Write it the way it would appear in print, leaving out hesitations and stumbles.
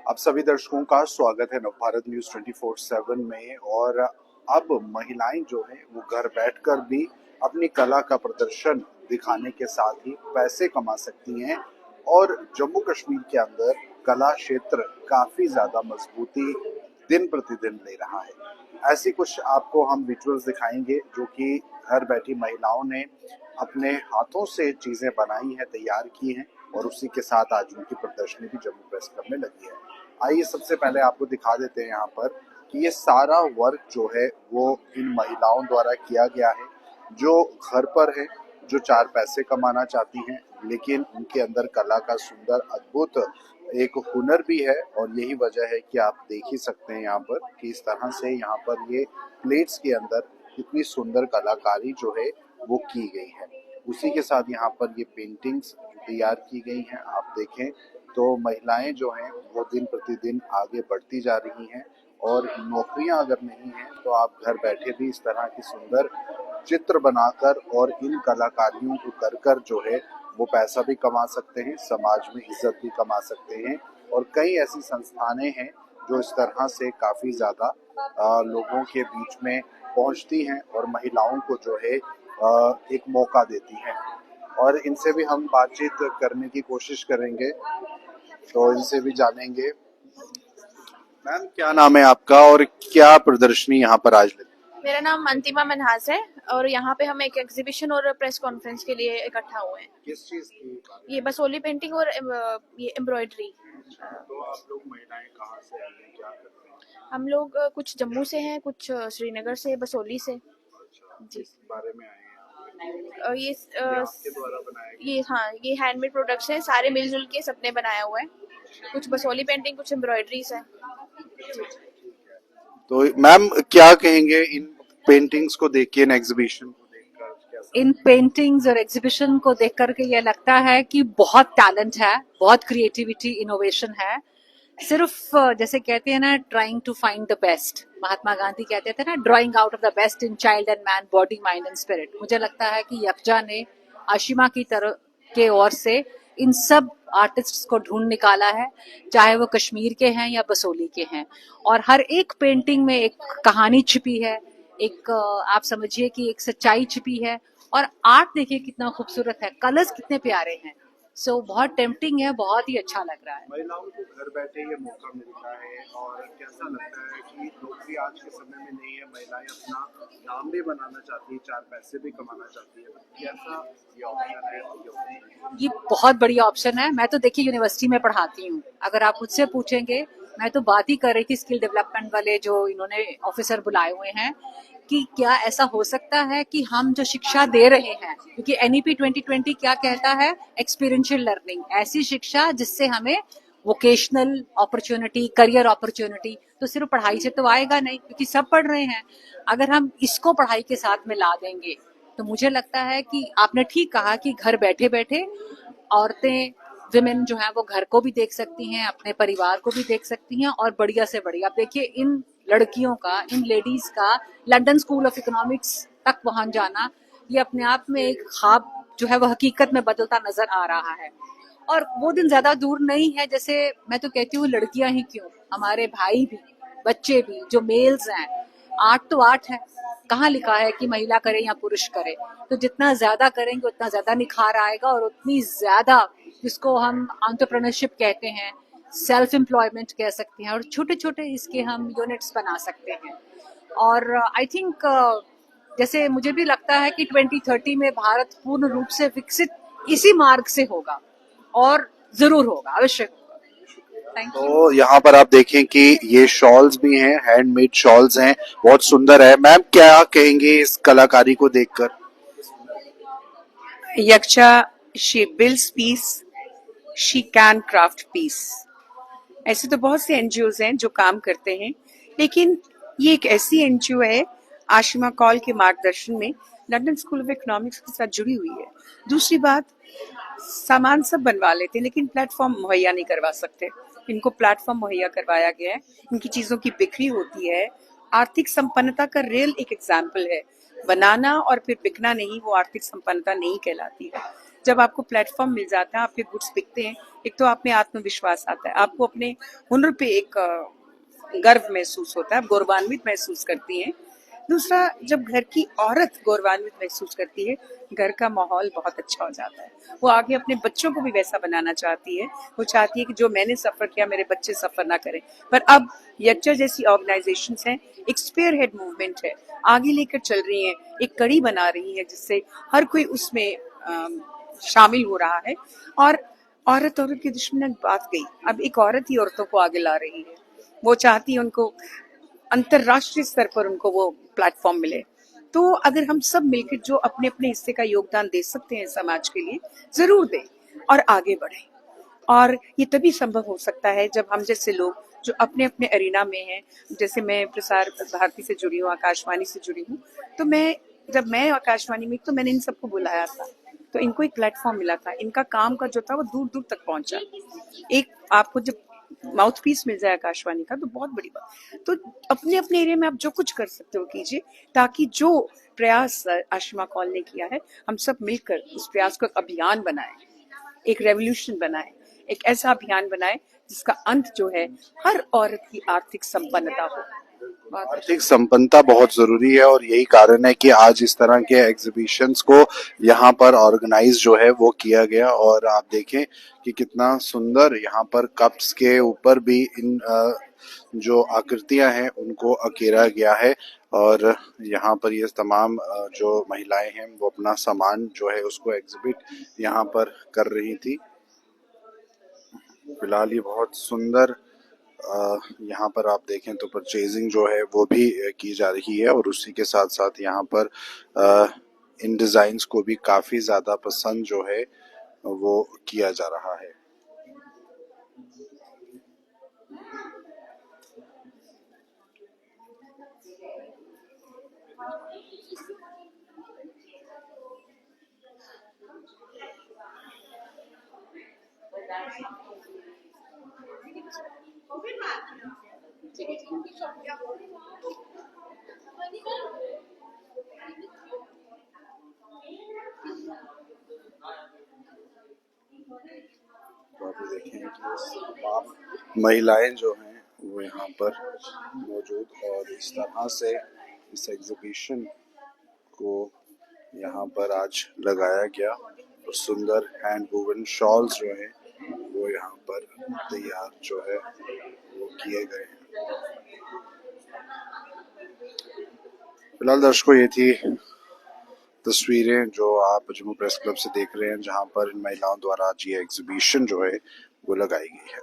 आप सभी दर्शकों का स्वागत है नवभारत न्यूज 24/7 में। और अब महिलाएं जो हैं वो घर बैठकर भी अपनी कला का प्रदर्शन दिखाने के साथ ही पैसे कमा सकती हैं। और जम्मू कश्मीर के अंदर कला क्षेत्र काफी ज्यादा मजबूती दिन प्रतिदिन ले रहा है। ऐसी कुछ आपको हम विजुअल्स दिखाएंगे जो कि घर बैठी महिलाओं ने अपने हाथों से चीजें बनाई हैं, तैयार की हैं, और उसी के साथ आज उनकी प्रदर्शनी भी जम्मू प्रेस क्लब में लगी है। आइए सबसे पहले आपको दिखा देते हैं यहाँ पर कि ये सारा वर्क जो है वो इन महिलाओं द्वारा किया गया है, जो घर पर है, जो चार पैसे कमाना चाहती हैं, लेकिन उनके अंदर कला का सुंदर अद्भुत एक हुनर भी है। और यही वजह है कि आप देख ही सकते हैं यहाँ पर कि इस तरह से यहाँ पर ये प्लेट्स के अंदर इतनी सुंदर कलाकारी जो है वो की गई है। उसी के साथ यहाँ पर ये पेंटिंग्स तैयार की गई हैं। आप देखें तो महिलाएं जो हैं वो दिन प्रतिदिन आगे बढ़ती जा रही हैं। और नौकरियां अगर नहीं हैं तो आप घर बैठे भी इस तरह की सुंदर चित्र बनाकर और इन कलाकारियों को कर कर जो है वो पैसा भी कमा सकते हैं, समाज में इज्जत भी कमा सकते हैं। और कई ऐसी संस्थानें हैं जो इस तरह से काफी ज्यादा लोगों के बीच में पहुंचती हैं और महिलाओं को जो है एक मौका देती हैं। और इनसे भी हम बातचीत करने की कोशिश करेंगे, तो इनसे भी जानेंगे। मैम, क्या नाम है आपका और क्या प्रदर्शनी यहाँ पर आज लगी? मेरा नाम अंतिमा मनहास है और यहाँ पे हम एक एग्जीबिशन और प्रेस कॉन्फ्रेंस के लिए इकट्ठा हुए हैं। किस चीज की? ये बसोली पेंटिंग और ये एम्ब्रॉयडरी। तो आप लोग महिलाएं कहाँ से आई हैं, क्या करते हैं? हम लोग कुछ जम्मू से हैं, कुछ श्रीनगर से, बसोली से। जी। इस बारे में आए हैं और ये आपके द्वारा बनाया गया? ये हाँ, ये हैंडमेड प्रोडक्ट्स हैं, सारे मिलजुल के सबने बनाया हुआ है। कुछ बसोली पेंटिंग, कुछ एम्ब्रॉयडरीज है। तो मैम, क्या कहेंगे इन पेंटिंग्स को देख के, इन एग्जीबिशन को देखकर कैसा? इन पेंटिंग्स और एग्जीबिशन को देख करके ये लगता है कि बहुत टैलेंट है, बहुत क्रिएटिविटी, इनोवेशन है। सिर्फ जैसे कहते हैं ना, trying to find the best, Mahatma Gandhi कहते थे ना, drawing out of the best in child and man, body, mind and spirit. मुझे लगता है कि यकजा ने आशिमा की तरफ के ओर से इन सब आर्टिस्ट्स को ढूंढ निकाला है, चाहे वो कश्मीर के हैं या बसोली के हैं। और हर एक पेंटिंग में एक कहानी छिपी है, एक आप समझिए कि एक सच्चाई छिपी है। और आर्ट देखिए कितना खूबसूरत है, कलर्स कितने प्यारे हैं। सो बहुत टेम्पटिंग है, बहुत ही अच्छा लग रहा है। महिलाओं को घर बैठे ये मौका मिलता है, और कैसा लगता है कि नौकरी आज के समय में नहीं है, महिलाएं अपना नाम भी बनाना चाहती है, चार पैसे भी कमाना चाहती है, कैसा ये ऑप्शन है? ये बहुत बढ़िया ऑप्शन है। मैं तो देखिए यूनिवर्सिटी में पढ़ाती हूँ, अगर आप मुझसे पूछेंगे, मैं तो बात ही कर रही थी स्किल डेवलपमेंट वाले जो इन्होंने ऑफिसर बुलाए हुए हैं, कि क्या ऐसा हो सकता है कि हम जो शिक्षा दे रहे हैं, क्योंकि NEP 2020 क्या कहता है, एक्सपीरियंशियल लर्निंग, ऐसी शिक्षा जिससे हमें वोकेशनल अपॉर्चुनिटी, करियर अपॉर्चुनिटी, तो सिर्फ पढ़ाई से तो आएगा नहीं, क्योंकि सब पढ़ रहे हैं। अगर हम इसको पढ़ाई के साथ मिला देंगे तो मुझे लगता है कि आपने ठीक कहा कि घर बैठे बैठे औरतें, विमेन जो है वो घर को भी देख सकती हैं, अपने परिवार को भी देख सकती हैं, और बढ़िया से बढ़िया। आप देखिए इन लड़कियों का, इन लेडीज का लंदन स्कूल ऑफ इकोनॉमिक्स तक पहुंच जाना, ये अपने आप में एक ख्वाब जो है वो हकीकत में बदलता नजर आ रहा है। और वो दिन ज्यादा दूर नहीं है, जैसे मैं तो कहती हूँ लड़कियां ही क्यों, हमारे भाई भी, बच्चे भी, जो मेल्स हैं, आर्ट तो आर्ट है, कहाँ लिखा है कि महिला करे या पुरुष करे। तो जितना ज्यादा करेंगे उतना ज्यादा निखार आएगा, और उतनी ज्यादा, जिसको हम एंटरप्रेन्योरशिप कहते हैं, सेल्फ एम्प्लॉयमेंट कह सकते हैं, और छोटे छोटे इसके हम यूनिट्स बना सकते हैं। और आई थिंक जैसे मुझे भी लगता है कि 2030 में भारत पूर्ण रूप से विकसित इसी मार्ग से होगा, और जरूर होगा, अवश्य होगा। Thank you. तो यहाँ पर आप देखें कि ये शॉल्स भी हैं, हैंडमेड शॉल्स हैं, बहुत सुंदर है। मैम, क्या कहेंगे इस कलाकारी को देखकर? Yaksha, she builds peace, she can craft peace. ऐसे तो बहुत से NGOs हैं जो काम करते हैं, लेकिन ये एक ऐसी NGO है, आशिमा कौल के मार्गदर्शन में लंदन स्कूल ऑफ इकोनॉमिक्स के साथ जुड़ी हुई है। दूसरी बात, सामान सब बनवा लेते हैं लेकिन प्लेटफॉर्म मुहैया नहीं करवा सकते। इनको प्लेटफॉर्म मुहैया करवाया गया है, इनकी चीजों की बिक्री होती है। आर्थिक संपन्नता का रियल एक एग्जाम्पल है। बनाना और फिर बिकना नहीं, वो आर्थिक संपन्नता नहीं कहलाती है। जब आपको प्लेटफॉर्म मिल जाता है, आपके गुड्स बिकते हैं, एक तो आप में आत्मविश्वास आता है, आपको अपने हुनर पे एक गर्व महसूस होता है, आप गौरवान्वित महसूस करती हैं। दूसरा, जब घर की औरत गौरवान्वित महसूस करती है, घर का माहौल बहुत अच्छा हो जाता है। वो आगे अपने बच्चों को भी वैसा बनाना चाहती है। वो चाहती है कि जो मैंने सफर किया मेरे बच्चे सफर ना करें। पर अब यच्चा जैसी ऑर्गेनाइजेशंस हैं, एक स्पेयर हेड मूवमेंट है, आगे लेकर चल रही हैं, एक कड़ी बना रही हैं जिससे हर कोई उसमें शामिल हो रहा है। और औरत की दुश्मन बात गई, अब एक औरत ही औरतों को आगे ला रही है। वो चाहती है उनको अंतरराष्ट्रीय स्तर पर उनको वो प्लेटफॉर्म मिले। तो अगर हम सब मिलकर जो अपने अपने हिस्से का योगदान दे सकते हैं समाज के लिए, जरूर दें और आगे बढ़ें। और ये तभी संभव हो सकता है जब हम जैसे लोग जो अपने अपने अरीना में हैं, जैसे मैं प्रसार भारती से जुड़ी हूँ, आकाशवाणी से जुड़ी हूँ, तो जब मैं आकाशवाणी में, तो मैंने इन सबको बुलाया था, तो इनको एक प्लेटफॉर्म मिला था, इनका काम का जो था वो दूर दूर तक पहुंचा। एक आपको जब माउथ पीस मिल जाए आकाशवाणी का, तो बहुत बड़ी बात। तो अपने अपने एरिया में आप जो कुछ कर सकते हो कीजिए, ताकि जो प्रयास आशिमा कौल ने किया है, हम सब मिलकर उस प्रयास को एक अभियान बनाएं, एक रेवोल्यूशन बनाएं, एक ऐसा अभियान बनाएं जिसका अंत जो है हर औरत की आर्थिक संपन्नता हो। आर्थिक संपन्नता बहुत जरूरी है और यही कारण है कि आज इस तरह के एग्जीबिशंस को यहाँ पर ऑर्गेनाइज जो है वो किया गया। और आप देखें कि कितना सुंदर यहाँ पर कप्स के ऊपर भी इन जो आकृतियां हैं उनको अकेरा गया है। और यहाँ पर ये तमाम जो महिलाएं हैं वो अपना सामान जो है उसको एग्जिबिट यहाँ पर कर रही थी। फिलहाल ये बहुत सुंदर यहाँ पर आप देखें तो परचेजिंग जो है वो भी की जा रही है और उसी के साथ साथ यहाँ पर इन डिज़ाइंस को भी काफ़ी ज़्यादा पसंद जो है वो किया जा रहा है। तो आप देखें कि तमाम महिलाएं जो हैं वो यहाँ पर मौजूद और इस तरह से इस एग्जीबिशन को यहाँ पर आज लगाया गया और सुंदर हैंड वूवन शॉल्स जो हैं वो यहाँ पर तैयार जो है वो किए गए हैं। फिलहाल दर्शकों ये थी तस्वीरें जो आप जम्मू प्रेस क्लब से देख रहे हैं, जहाँ पर इन महिलाओं द्वारा आज ये एग्जीबिशन जो है वो लगाई गई है।